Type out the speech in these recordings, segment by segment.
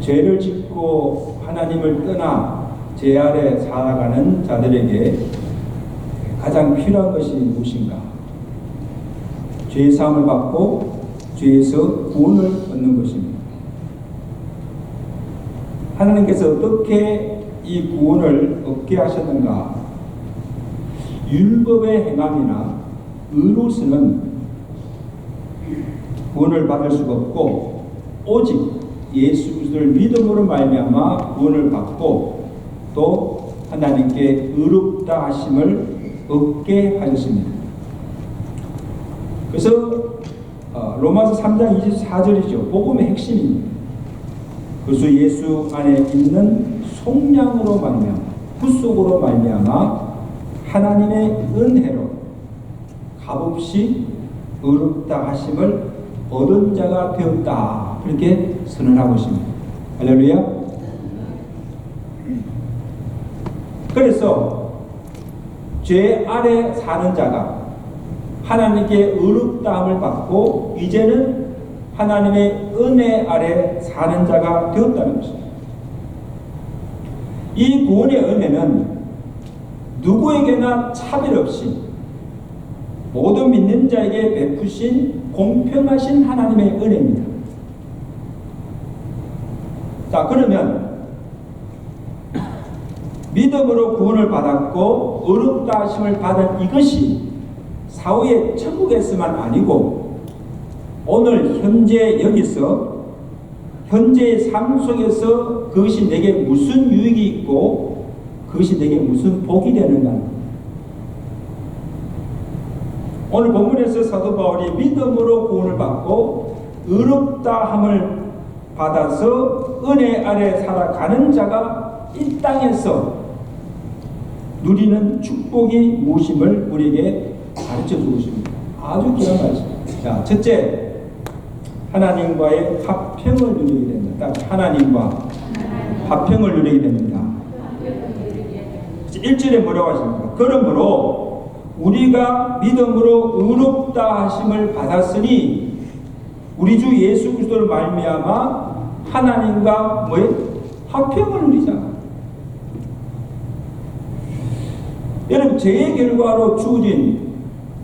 죄를 짓고 하나님을 떠나 죄 아래 살아가는 자들에게 가장 필요한 것이 무엇인가? 죄의 사함을 받고 죄에서 구원을 얻는 것입니다. 하나님께서 어떻게 이 구원을 얻게 하셨는가? 율법의 행함이나 의로서는 구원을 받을 수가 없고 오직 예수 그리스도를 믿음으로 말미암아 구원을 받고 또 하나님께 의롭다 하심을 얻게 하셨습니다. 그래서 로마서 3장 24절이죠. 복음의 핵심입니다. 그래서 예수 안에 있는 속량으로 말미암아 구속으로 말미암아 하나님의 은혜로 값없이 의롭다 하심을 얻은 자가 되었다. 그렇게 선언하고 있습니다. 할렐루야. 그래서 죄 아래 사는 자가 하나님께 의롭다함을 받고 이제는 하나님의 은혜 아래 사는 자가 되었다는 것입니다. 이 구원의 은혜는 누구에게나 차별 없이 모든 믿는 자에게 베푸신 공평하신 하나님의 은혜입니다. 자, 그러면 믿음으로 구원을 받았고 의롭다 하심을 받은 이것이 사후의 천국에서만 아니고 오늘 현재 여기서 현재의 삶 속에서 그것이 내게 무슨 유익이 있고 그것이 내게 무슨 복이 되는가. 오늘 본문에서 사도 바울이 믿음으로 구원을 받고 의롭다함을 받아서 은혜 아래 살아가는 자가 이 땅에서 누리는 축복이 무엇임을 우리에게 가르쳐주고 있습니다. 아주 귀한 말씀입니다. 자, 첫째, 하나님과의 화평을 누리게 됩니다. 하나님과 화평을 누리게 됩니다. 1절에 뭐라고 하십니까? 그러므로 우리가 믿음으로 의롭다 하심을 받았으니 우리 주 예수 그리스도를 말미암아 하나님과 화평을 누리자. 여러분, 죄의 결과로 주어진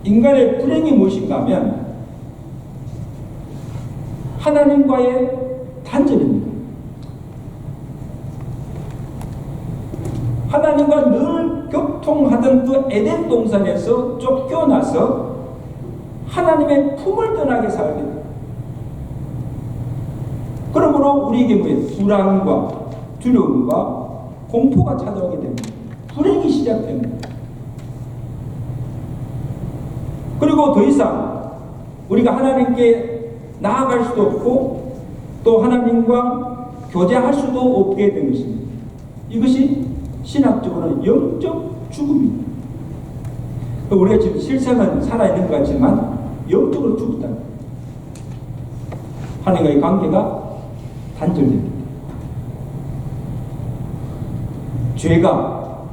인간의 불행이 무엇인가 하면 하나님과의 단절입니다. 하나님과 늘 교통하던 그 에덴 동산에서 쫓겨나서 하나님의 품을 떠나게 살게 됩니다. 그러므로 우리에게 불안과 두려움과 공포가 찾아오게 됩니다. 불행이 시작됩니다. 그리고 더 이상 우리가 하나님께 나아갈 수도 없고 또 하나님과 교제할 수도 없게 된 것입니다. 이것이 신학적으로는 영적 죽음입니다. 우리가 지금 실생은 살아있는 것 같지만 영적으로 죽었다. 하나님과의 관계가 단절됩니다. 죄가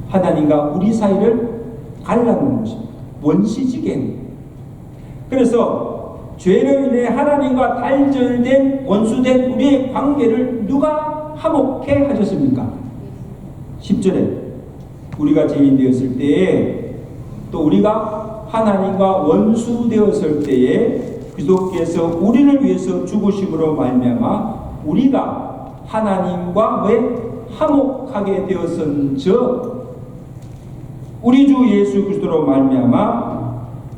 하나님과 우리 사이를 갈라놓는 것입니다. 원시지게. 그래서 죄로 인해 하나님과 단절된 원수된 우리의 관계를 누가 화목해 하셨습니까? 10절에 우리가 죄인 되었을 때에 또 우리가 하나님과 원수 되었을 때에 그리스도께서 우리를 위해서 죽으심으로 말미암아 우리가 하나님과 화목하게 되었은즉 우리 주 예수 그리스도로 말미암아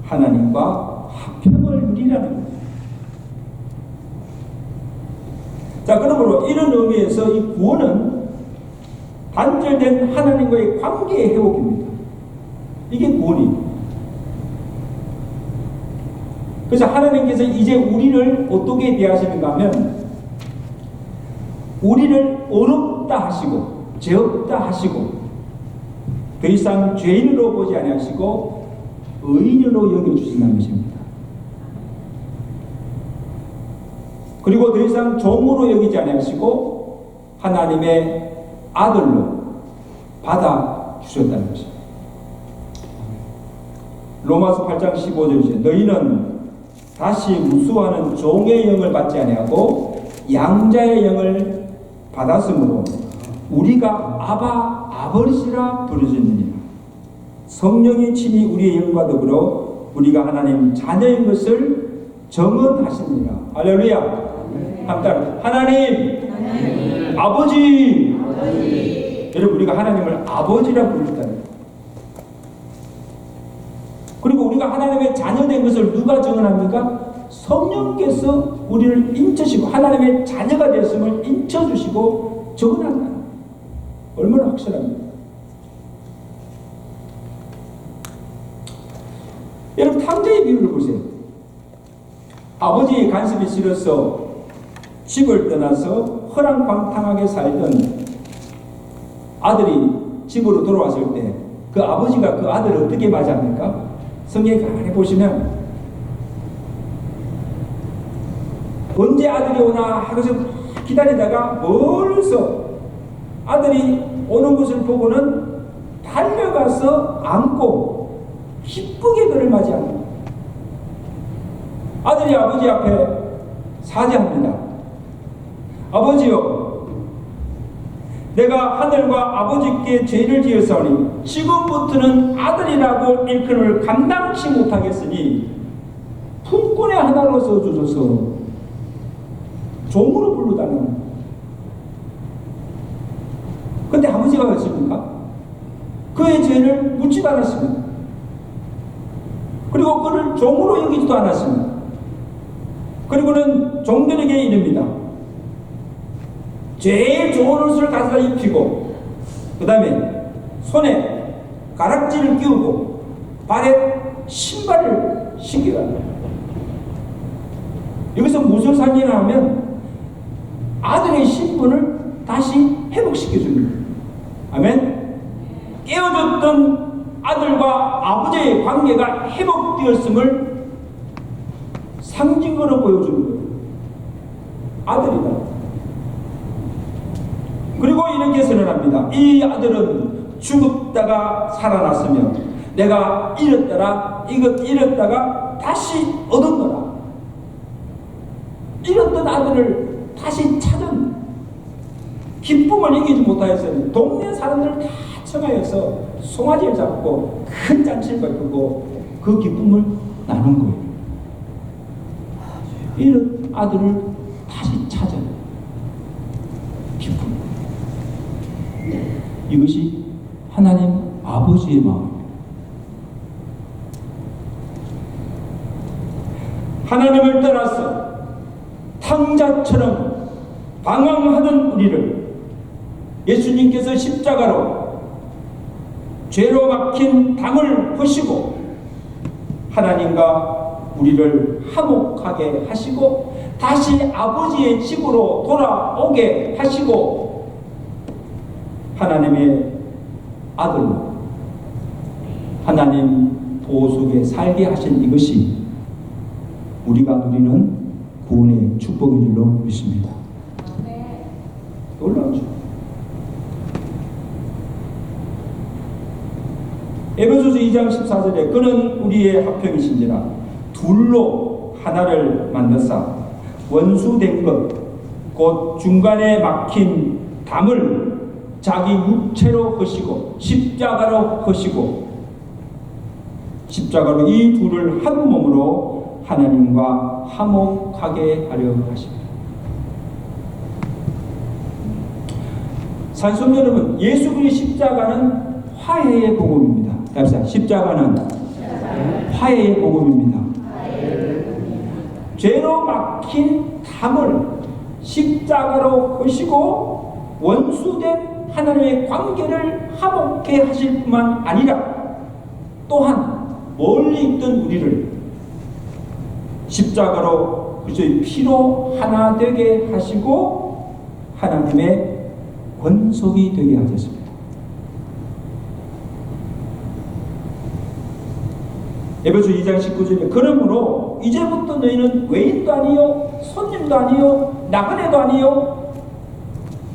하나님과 화평을 누리라는 겁니다. 자, 그러므로 이런 의미에서 이 구원은 단절된 하나님과의 관계의 회복입니다. 이게 구원입니다. 그래서 하나님께서 이제 우리를 어떻게 대하시는가 하면 우리를 어렵다 하시고 죄 없다 하시고 더 이상 죄인으로 보지 아니하시고 의인으로 여겨주신다는 것입니다. 그리고 더 이상 종으로 여기지 아니하시고 하나님의 아들로 받아주셨다는 것입니다. 로마서 8장 15절이죠. 너희는 다시 무수하는 종의 영을 받지 아니하고 양자의 영을 받았으므로 우리가 아바 아버지라 부르짖느니라. 성령이 친히 우리의 영과 더불어 우리가 하나님 자녀인 것을 증언하시느니라. 할렐루야. 함께 하나님, 아버지. 여러분, 우리가 하나님을 아버지라 부르다. 그리고 우리가 하나님의 자녀된 것을 누가 증언합니까? 성령께서 우리를 인쳐주시고 하나님의 자녀가 되었음을 인쳐주시고 증언한다. 얼마나 확실합니까? 여러분, 탕자의 비유를 보세요. 아버지의 간섭이 싫어서 집을 떠나서 허랑방탕하게 살던 아들이 집으로 돌아왔을 때 그 아버지가 그 아들을 어떻게 맞이합니까? 성경에 가만히 보시면 언제 아들이 오나 하고서 기다리다가 멀리서 아들이 오는 것을 보고는 달려가서 안고 기쁘게 그를 맞이합니다. 아들이 아버지 앞에 사죄합니다. 아버지요, 내가 하늘과 아버지께 죄를 지었사오니 지금부터는 아들이라고 일컬음을 감당치 못하겠으니 품꾼의 하나로 써주소서. 종으로 부르다는. 근데 아버지가 그랬습니까? 그의 죄를 묻지도 않았습니다. 그리고 그를 종으로 여기지도 않았습니다. 그리고는 종들에게 이릅니다. 제일 좋은 옷을 가져다 입히고 그 다음에 손에 가락지를 끼우고 발에 신발을 신겨야 합니다. 여기서 무엇을 상징하면 아들의 신분을 다시 회복시켜줍니다. 아멘. 깨어졌던 아들과 아버지의 관계가 회복되었음을 상징으로 보여주는 거예요. 아들이다. 그리고 이렇게 선언합니다. 이 아들은 죽었다가 살아났으며 내가 잃었다가 다시 얻었노라. 잃었던 아들을 다시 찾은 기쁨을 이기지 못하였으니 동네 사람들 다 청하여서 송아지를 잡고 큰 잔치를 베푸고 그 기쁨을 나눈 거예요. 잃은 아들을 다시 찾은 기쁨. 이것이 하나님 아버지의 마음입니다. 하나님을 떠나서 탕자처럼 방황하던 우리를 예수님께서 십자가로 죄로 막힌 담을 허시고 하나님과 우리를 화목하게 하시고 다시 아버지의 집으로 돌아오게 하시고 하나님의 아들로 하나님 보석에 살게 하신 이것이 우리가 누리는 구원의 축복인 줄로 믿습니다. 놀라우죠. 에베소서 2장 14절에 그는 우리의 합평이신지라 둘로 하나를 만드사 원수된 것 곧 중간에 막힌 담을 자기 육체로 허시고 십자가로 허시고 십자가로 이 둘을 한 몸으로 하나님과 화목하게 하려 하십니다. 산성 여러분, 예수 그리스도의 십자가는 화해의 복음입니다. 갑시다. 십자가는 화해의 복음입니다. 죄로 막힌 담을 십자가로 허시고 원수된 하나님의 관계를 화목케 하실 뿐만 아니라 또한 멀리 있던 우리를 십자가로 그리스도의 피로 하나 되게 하시고 하나님의 권속이 되게 하셨습니다. 에베소 2장 19절에 그러므로 이제부터 너희는 외인도 아니요 손님도 아니요 나그네도 아니요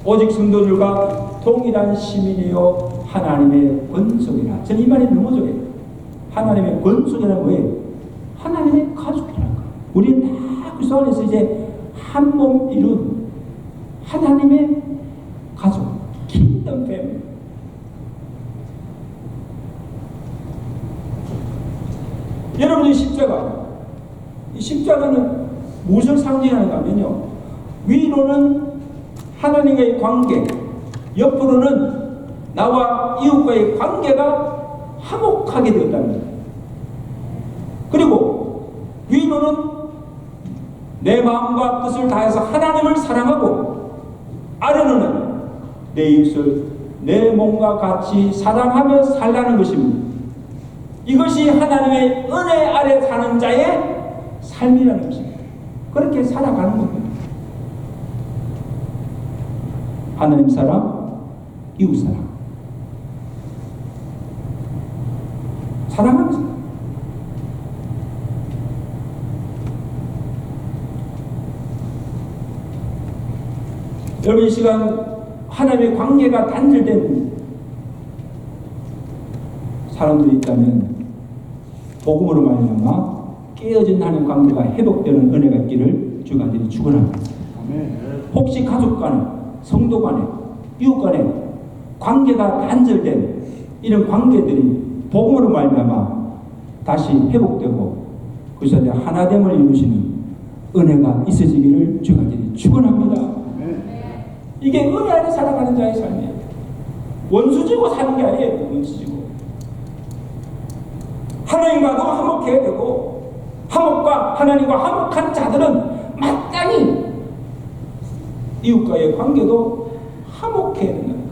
오직 성도들과 동일한 시민이요 하나님의 권속이라. 저는 이 말이 너무 좋아요. 하나님의 권속이란 뭐예요? 하나님의 가족이란 거예요. 우리는 다 그리스도 안에서 이제 한 몸 이룬 하나님의 가족, 킹덤 패밀리. 여러분의 십자가, 이 십자가는 무엇을 상징하는가 하면요, 위로는 하나님과의 관계, 옆으로는 나와 이웃과의 관계가 화목하게 되었다는 거예요. 그리고 위로는 내 마음과 뜻을 다해서 하나님을 사랑하고, 아래로는 내 이웃을 내 몸과 같이 사랑하며 살라는 것입니다. 이것이 하나님의 은혜 아래 사는 자의 삶이라는 것입니다. 그렇게 살아가는 겁니다. 하나님 사랑, 이웃 사랑. 사랑하는 사람. 여러분, 이 시간 하나님의 관계가 단절된 사람들이 있다면 복음으로 말미암아 깨어진 하나님 관계가 회복되는 은혜가 있기를 주가 간절히 축원합니다. 혹시 가족 간에, 성도 간에, 이웃 간에 관계가 단절된 이런 관계들이 복음으로 말미암아 다시 회복되고 그래서 하나됨을 이루시는 은혜가 있어지기를 주가 간절히 축원합니다. 이게 은혜 안에 살아가는 자의 삶이에요. 원수지고 사는 게 아니에요. 원수지고 하나님과도 화목해야 되고, 화목과 하나님과 화목한 자들은 마땅히 이웃과의 관계도 화목해야 된다는 거예요.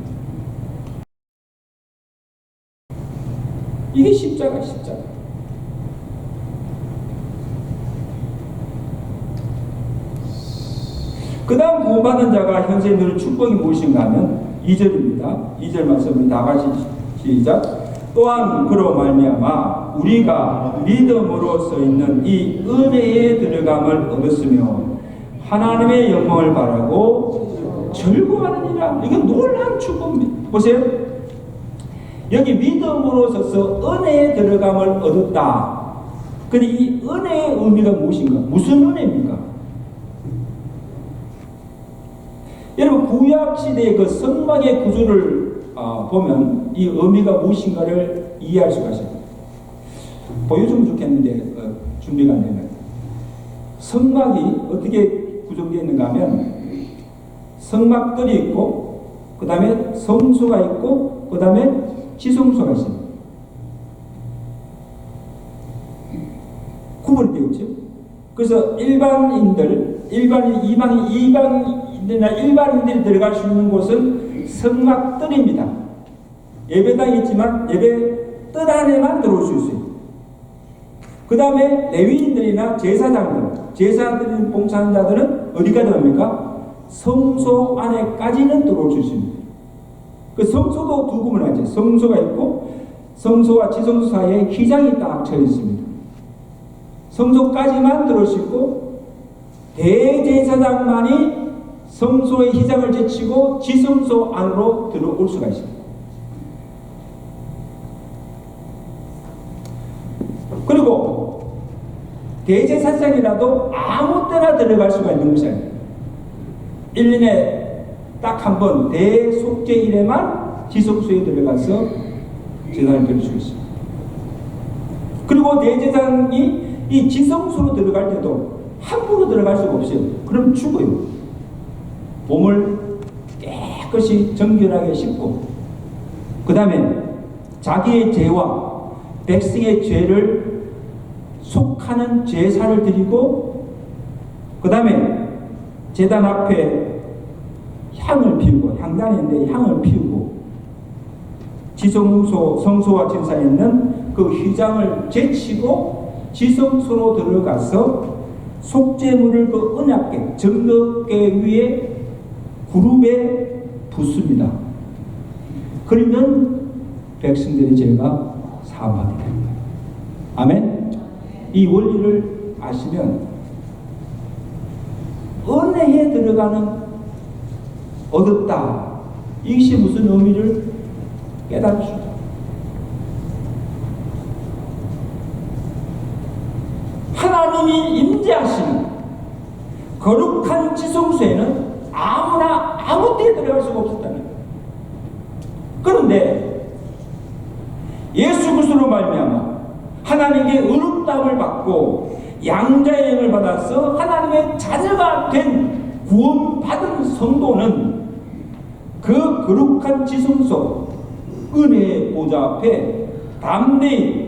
이게 십자가. 그 다음 구원받은 자가 현재 누릴 축복이 무엇인가 하면 2절입니다. 2절 말씀을 나가시 시작. 또한 그로 말미암아 우리가 믿음으로써 있는 이 은혜에 들어감을 얻었으며 하나님의 영광을 바라고 즐거워하느니라. 이건 놀라운 축복입니다. 보세요. 여기 믿음으로서 은혜에 들어감을 얻었다. 근데 이 은혜의 의미가 무엇인가? 무슨 은혜입니까? 여러분, 구약시대의 그 성막의 구조를 보면 이 의미가 무엇인가를 이해할 수가 있어요. 보여주면 좋겠는데 준비가 안 되는. 성막이 어떻게 구성되어 있는가 하면 성막들이 있고, 그 다음에 성소가 있고, 그 다음에 지성소가 있습니다. 구분이 되어 있죠. 그래서 이방인들이나 일반인들이 들어갈 수 있는 곳은 성막들입니다. 예배당이 있지만 예배 뜰 안에만 들어올 수 있어요. 그 다음에 레위인들이나 제사드리는 봉사하는 자들은 어디가 들어갑니까? 성소 안에까지는 들어올 수 있습니다. 그 성소도 두 구분을 하죠. 성소가 있고 성소와 지성소 사이에 휘장이 딱 쳐 있습니다. 성소까지만 들어올 수 있고 대제사장만이 성소의 휘장을 제치고 지성소 안으로 들어올 수가 있습니다. 그리고 대제사장이라도 아무 때나 들어갈 수가 있는 것이 아니에요. 1년에 딱 한 번 대속죄일에만 지성소에 들어가서 제사를 드릴 수 있습니다. 그리고 대제사장이 이 지성소로 들어갈 때도 함부로 들어갈 수가 없어요. 그럼 죽어요. 몸을 깨끗이 정결하게 씻고, 그 다음에 자기의 죄와 백성의 죄를 속하는 제사를 드리고, 그 다음에 제단 앞에 향을 피우고, 향단인데 향을 피우고, 지성소, 성소와 진사에 있는 그 휘장을 제치고 지성소로 들어가서 속죄물을 그 언약궤, 증거궤 위에 그룹에 붓습니다. 그러면 백성들의 죄가 사함하게 됩니다. 아멘? 이 원리를 아시면 은혜에 들어가는 얻었다. 이것이 무슨 의미를 깨달을 수 있다. 하나님이 임재하시는 거룩한 지성소에는 아무나 아무 때에 들어갈 수가 없었다는 거예요. 그런데 예수 그리스도로 말미암아 하나님께 의롭다함을 받고 양자의 영을 받아서 하나님의 자녀가 된 구원받은 성도는 그 거룩한 지성소 은혜의 보좌 앞에 담대히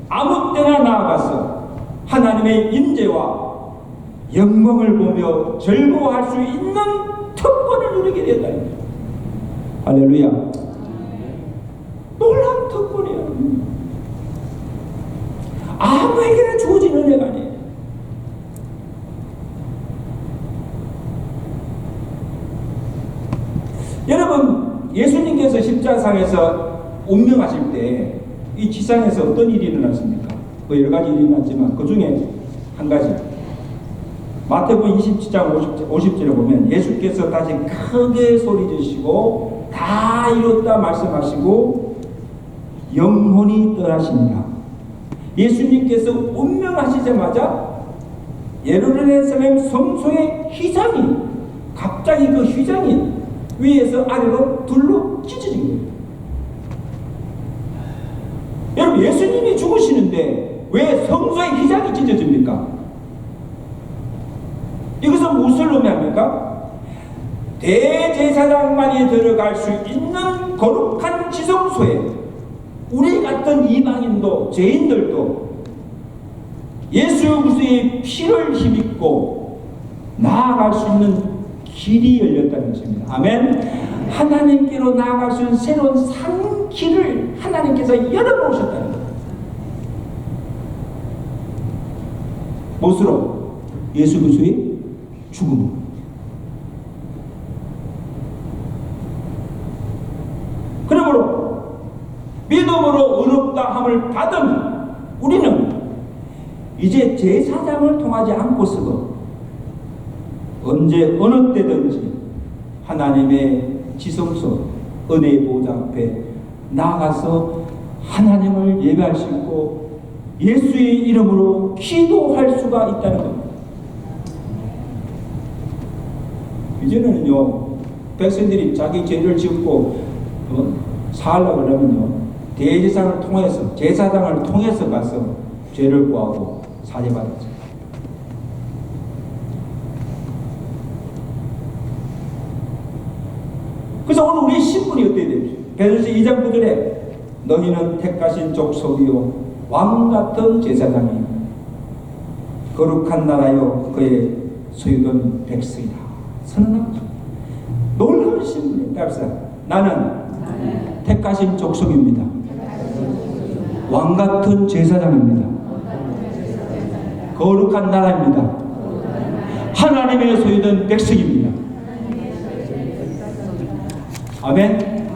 아무 때나 나아가서 하나님의 임재와 영광을 보며 즐거워할 수 있는 특권을 누리게 되었다는 거예요. 할렐루야. 놀라운 특권이에요. 아무에게나 주어진 은혜가 아니에요. 여러분, 예수님께서 십자가상에서 운명하실 때 이 지상에서 어떤 일이 일어났습니까? 여러 가지 일이 일어났지만 그 중에 한 가지, 마태복음 27장 50절에 보면 예수께서 다시 크게 소리지시고 다 이뤘다 말씀하시고 영혼이 떠나시니라. 예수님께서 운명하시자마자 예루살렘 성소의 휘장이 갑자기 그 휘장이 위에서 아래로 둘로 찢어진 거예요. 여러분, 예수님이 죽으시는데 왜 성소의 휘장이 찢어집니까? 이것은 무엇을 의미합니까? 대제사장만이 들어갈 수 있는 거룩한 지성소에 우리 같은 이방인도 죄인들도 예수 그리스도의 피를 힘입고 나아갈 수 있는 길이 열렸다는 것입니다. 아멘. 하나님께로 나아갈 수 있는 새로운 산 길을 하나님께서 열어놓으셨다는 거예요. 무엇으로? 예수 그리스도의 죽음. 그러므로 믿음으로 의롭다함을 받은 우리는 이제 제사장을 통하지 않고서도 언제 어느 때든지 하나님의 지성소 은혜의 보좌 앞에 나아가서 하나님을 예배할 수 있고 예수의 이름으로 기도할 수가 있다는 겁니다. 이제는요, 백성들이 자기 죄를 짓고 살려고 그러면요, 대제사장을 통해서, 제사장을 통해서 가서 죄를 구하고 사죄받았죠. 그래서 오늘 우리의 신분이 어떻게 됩니까? 베드로서 2장 9절에 너희는 택하신 족속이요 왕같은 제사장이요 거룩한 나라요 그의 소유된 백성이다 선언하죠. 놀라운 신분이에요. 따라서 나는 택하신 족속입니다. 왕같은 제사장입니다. 거룩한 나라입니다. 하나님의 소유된 백성입니다. 아멘.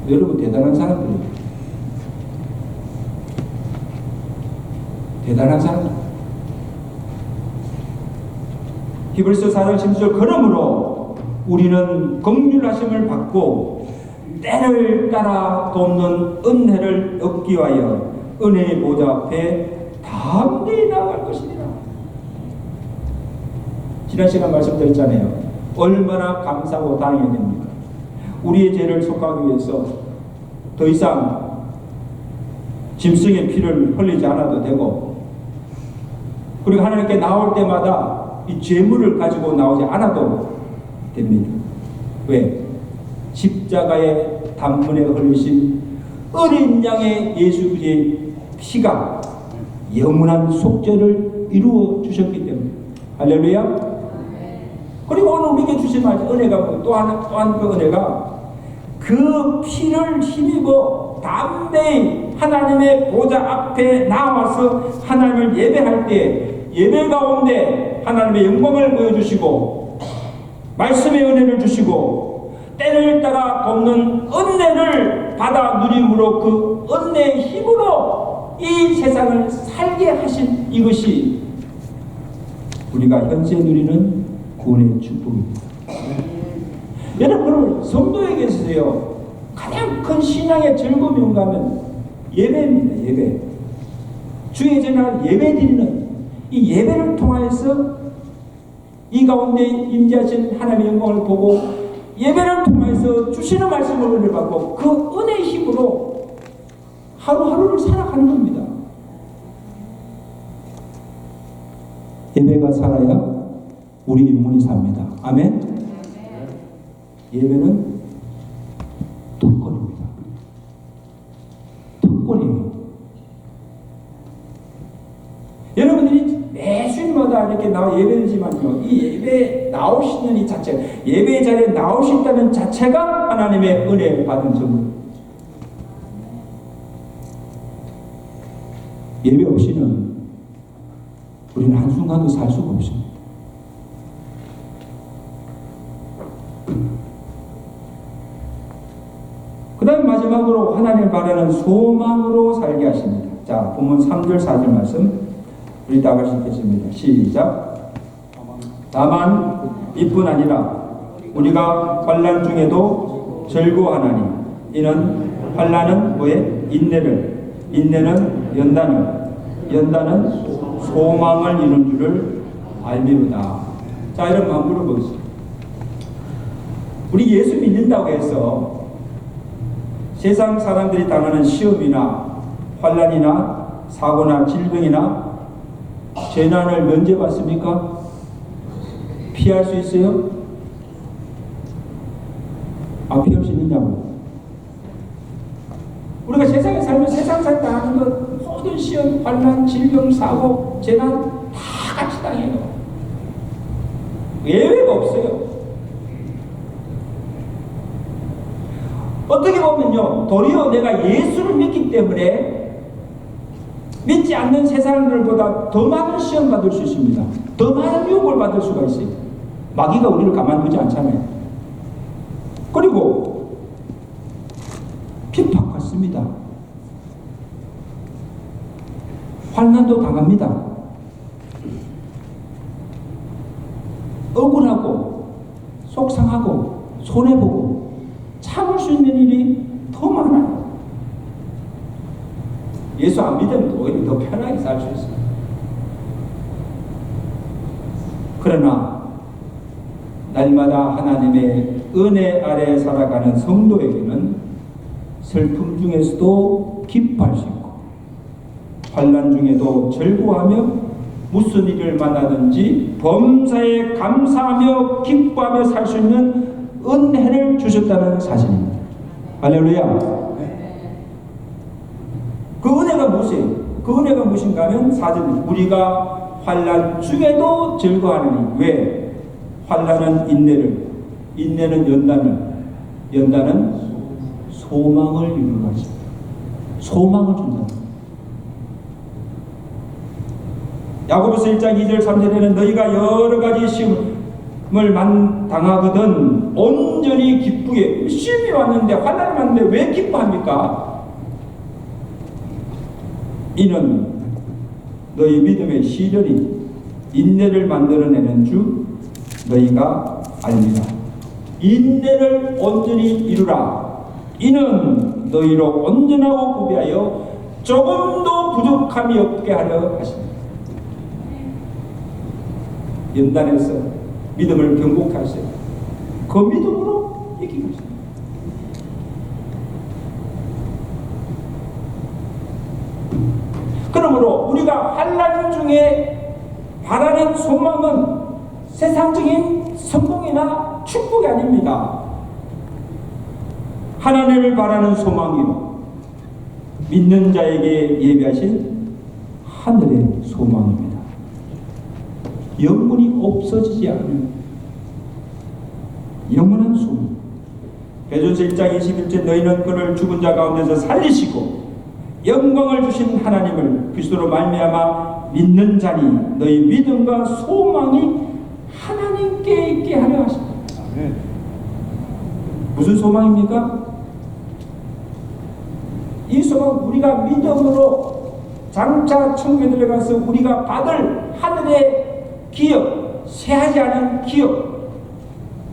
여러분 대단한 사람들이에요. 대단한 사람들. 히브리서 4장 10절 그러므로 우리는 긍휼하심을 받고 때를 따라 돕는 은혜를 얻기 위하여 은혜의 보좌 앞에 담대히 나아갈 것이니라. 지난 시간 말씀드렸잖아요. 얼마나 감사하고 다행해야 됩니까? 우리의 죄를 속하기 위해서 더 이상 짐승의 피를 흘리지 않아도 되고, 그리고 하나님께 나올 때마다 이 죄물을 가지고 나오지 않아도 됩니다. 왜? 십자가의 단문에 흘리신 어린 양의 예수 그리스도의 피가 영원한 속죄를 이루어 주셨기 때문에. 할렐루야. 그리고 오늘 우리에게 주신 은혜가 또한 그 은혜가 그 피를 힘입어 담대히 하나님의 보좌 앞에 나와서 하나님을 예배할 때 예배 가운데 하나님의 영광을 보여주시고 말씀의 은혜를 주시고 때를 따라 돕는 은혜를 받아 누림으로 그 은혜의 힘으로 이 세상을 살게 하신 이것이 우리가 현재 누리는 구원의 축복입니다. 여러분, 성도에게 있어서요 가장 큰 신앙의 즐거움이 뭔가 하면 예배입니다. 예배. 주의 전날 예배 드리는 이 예배를 통하여서 이 가운데 임재하신 하나님의 영광을 보고 예배를 통해서 주시는 말씀을 은혜를 받고 그 은혜의 힘으로 하루하루를 살아가는 겁니다. 예배가 살아야 우리 영혼이 삽니다. 아멘. 예배는 턱걸이입니다. 턱걸이에요. 여러분들이 매 주일마다 이렇게 나와 예배드리지만요, 이 예배에 나오시는 이 자체, 예배 자리에 나오신다는 자체가 하나님의 은혜 받은 점을. 예배 없이는 우리는 한순간도 살 수가 없습니다. 그 다음 마지막으로 하나님을 바라는 소망으로 살게 하십니다. 자, 본문 3절 4절 말씀 우리 다 같이 읽겠습니다. 시작. 다만 이뿐 아니라 우리가 환난 중에도 즐거워하나니 이는 환난은 뭐에? 인내를, 인내는 연단을, 연단은 소망을 이룬 줄을 알미로다. 자, 여러분 한번 물어보겠습니다. 우리 예수 믿는다고 해서 세상 사람들이 당하는 시험이나 환난이나 사고나 질병이나 재난을 면제받습니까? 피할 수 있어요? 피할 수 있느냐고. 우리가 세상에 살면 세상 살 때 하는 것 모든 시험, 환난, 질병, 사고, 재난 다 같이 당해요. 예외가 없어요. 어떻게 보면요, 도리어 내가 예수를 믿기 때문에 믿지 않는 세상들보다 더 많은 시험 받을 수 있습니다. 더 많은 유혹을 받을 수가 있어요. 마귀가 우리를 가만두지 않잖아요. 그리고 핍박받습니다. 환난도 당합니다. 억울하고 속상하고 손해보고 참을 수 있는 일이 더 많아요. 예수 안 믿으면 오히려 더 편하게 살 수 있어요. 그러나 날마다 하나님의 은혜 아래 살아가는 성도에게는 슬픔 중에서도 기뻐할 수 있고 환난 중에도 즐거워하며 무슨 일을 만나든지 범사에 감사하며 기뻐하며 살 수 있는 은혜를 주셨다는 사실입니다. 할렐루야. 그 은혜가 무엇이에요? 그 은혜가 무엇인가 하면 4절 우리가 환난 중에도 즐거워하느니. 왜? 환난은 인내를, 인내는 연단을, 연단은 소망을 이루는 것입니다. 소망을 준다. 야고보서 1장 2절 3절에는 너희가 여러 가지 시험을 당하거든 온전히 기쁘게. 시험이 왔는데 환난이 왔는데 왜 기뻐합니까? 이는 너희 믿음의 시련이 인내를 만들어내는 줄 너희가 알리라. 인내를 온전히 이루라. 이는 너희로 온전하고 구비하여 조금도 부족함이 없게 하려 하십니다. 연단해서 믿음을 경고하세요. 그 믿음으로 이기고 있습니다. 그러므로 우리가 환난 중에 바라는 소망은 세상적인 성공이나 축복이 아닙니다. 하나님을 바라는 소망이요 믿는 자에게 예비하신 하늘의 소망입니다. 영원히 없어지지 않는 영원한 소망. 베드로서 1장 21절 너희는 그를 죽은 자 가운데서 살리시고 영광을 주신 하나님을 그리스도로 말미암아 믿는 자니 너희 믿음과 소망이 하나님께 있게 하려 하십니다. 무슨 소망입니까? 이 소망 우리가 믿음으로 장차 천국에 들어가서 우리가 받을 하늘의 기업, 쇠하지 않은 기업,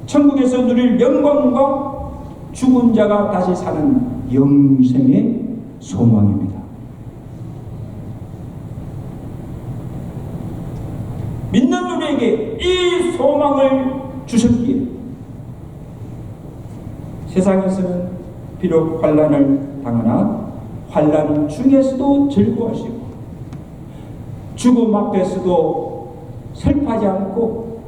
천국에서 누릴 영광과 죽은 자가 다시 사는 영생의 소망입니다. 믿는 우리에게 이 소망을 주셨기에 세상에서는 비록 환난을 당하나 환난 중에서도 즐거워할 수 있고 죽음 앞에서도 슬퍼하지 않고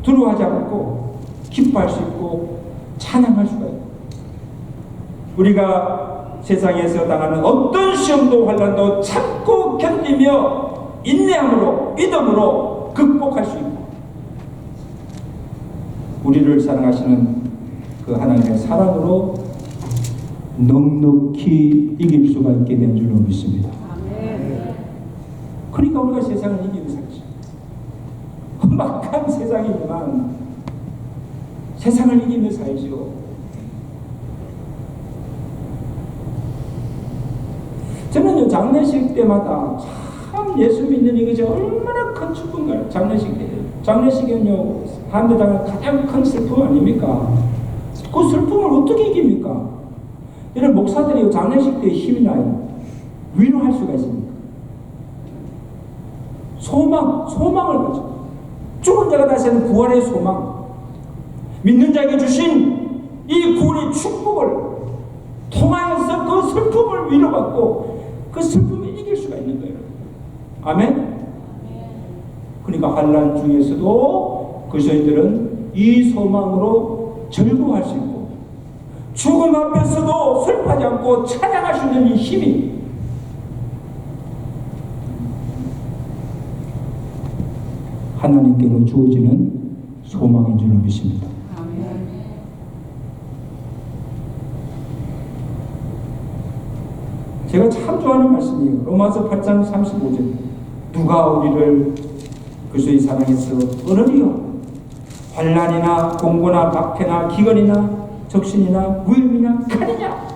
두려워하지 않고 기뻐할 수 있고 찬양할 수가 있고 우리가 세상에서 당하는 어떤 시험도 환난도 참고 견디며 인내함으로 믿음으로 극복할 수 있고 우리를 사랑하시는 그 하나님의 사랑으로 넉넉히 이길 수가 있게 된 줄로 믿습니다. 그러니까 우리가 세상을 이기는 살죠. 험악한 세상이지만 세상을 이기며 살죠. 저는요 장례식 때마다 참 예수 믿는 이것이 얼마나 큰 축복인가요. 장례식 때 장례식은요 사람들이 가장 큰 슬픔 아닙니까? 그 슬픔을 어떻게 이깁니까? 이런 목사들이 장례식 때 힘이 나요. 위로할 수가 있습니까? 소망을 가지고 죽은 자가 다시 하는 부활의 소망, 믿는 자에게 주신 이 구원의 축복을 통하여서 그 슬픔을 위로받고 그 슬픔을 이길 수가 있는 거예요. 아멘? 그러니까 환난 중에서도 그리스도인들은 이 소망으로 즐거워할 수 있고 죽음 앞에서도 슬퍼하지 않고 찬양할 수 있는 이 힘이 하나님께로 주어지는 소망인 줄로 믿습니다. 제가 참 좋아하는 말씀이에요. 로마서 8장 35절 누가 우리를 그리스도의 사랑에서 끊으리요 환난이나 공고나 박해나 기근이나 적신이나 위험이나 칼이냐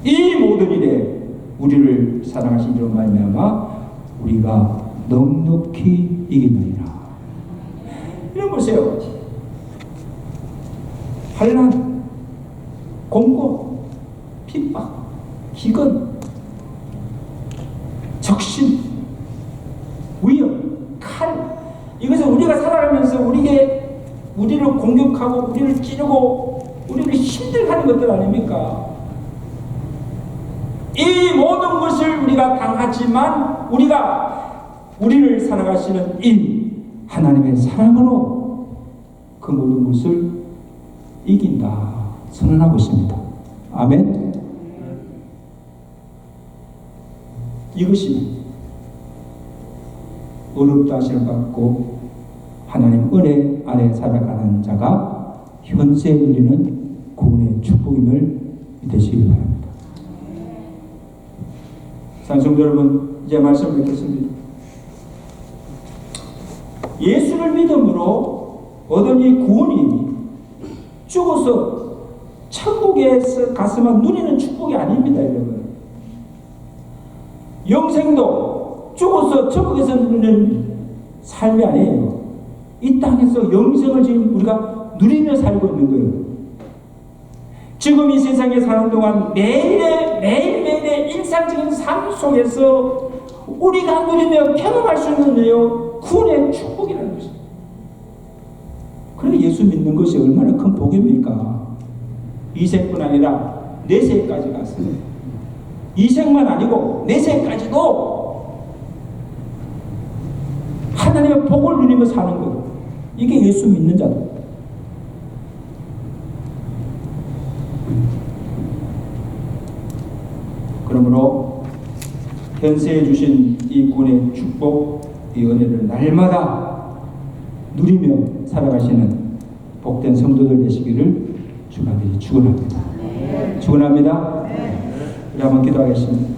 이 모든 일에 우리를 사랑하신 이로 말미암아 우리가 넉넉히 이기느니라. 이런 보세요. 환난, 공고, 핍박, 기근, 적신, 위험, 칼 이것은 우리가 살아가면서 우리를 공격하고 우리를 찌르고 우리를 힘들게 하는 것들 아닙니까? 이 모든 것을 우리가 당하지만 우리를 사랑하시는 이 하나님의 사랑으로 그 모든 것을 이긴다 선언하고 있습니다. 아멘. 이것이 어렵다 하심을 받고 하나님 은혜 아래 살아가는 자가 현세에 누리는 구원의 축복임을 믿으시기 바랍니다. 성도 여러분, 이제 말씀을 뵙겠습니다. 예수를 믿음으로 얻은 이 구원이 죽어서 천국에서 가서만 누리는 축복이 아닙니다, 여러분. 영생도 죽어서 천국에서 누리는 삶이 아니에요. 이 땅에서 영생을 지금 우리가 누리며 살고 있는 거예요. 지금 이 세상에 사는 동안 매일매일의 일상적인 삶 속에서 우리가 누리며 경험할 수 있는 구원의 축복이라는 것입니다. 그래 예수 믿는 것이 얼마나 큰 복입니까? 이 생뿐 아니라 내세까지 가서 이 생만 아니고 내세까지도 하나님의 복을 누리며 사는 것 이게 예수 믿는 자다. 그러므로 현세에 주신 이 구원의 축복, 이 은혜를 날마다 누리며 살아가시는 복된 성도들 되시기를 주간절히 축원합니다. 축원합니다. 우리 한번 기도하겠습니다.